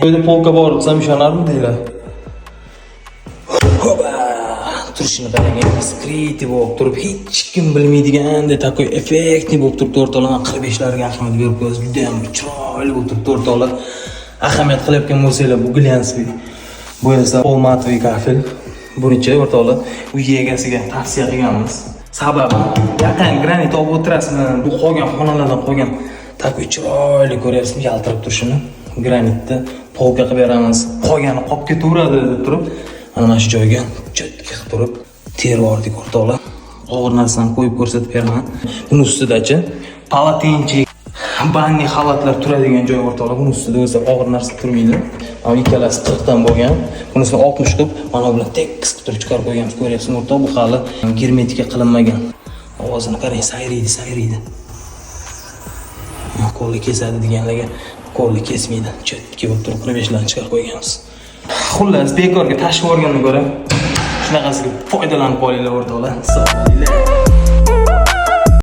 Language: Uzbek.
Böyle polka bortsam ishonarmi deylar. Hoba! Turishini qarang, diskret bo'lib turib, hech kim bilmaydiganda takoy effektli bo'lib turib, to'rtoqlarni 45 larga ahamiyat berib qo'yasiz. Juda ham chiroyli bo'lib turib, to'rtoqlar ahamiyat qilayotgan bo'lsanglar, bu glyansli. Bu esa olmatoviy kafel. Buncha o'rtoqlar uy egasiga tavsiya qilganmiz. Sababi, yaqin granit olib o'tirasizmi? Bu qolgan xonalardan qolgan takoy chiroyli ko'ryapsizmi, yaltirab turishini. Granitda polka qilib beramiz. Qolgani qolib ketaveradi deb turib, mana shu joyga cho'tka qilib turib, tervordik o'rtoqlar. Og'ir narsani qo'yib ko'rsatib beraman. Buni ustidachi palatinchik, banni xalatlar turadigan joy o'rtoqlar. Buni ustida o'zi og'ir narsa turmaydi. Ama ikkalasi 40 dan bo'lgan. Bunisini 60 qilib, mana bilan tekis qilib chiqarib qo'yganmiz. Ko'ryapsizmi o'rtoq? Bu hali germetika qilinmagan. Ovozini qarang, sayraydi. Qo'lni kesadi deganlarga qo'lni kesmaydi. Cho'tka bo'lib turib 45 dan chiqarib qo'yganmiz. Xullas, bekorga tashib o'rgandan ko'ra shunaqasiga foydalanib qolinglar o'rtoqlar. Sog' bo'linglar.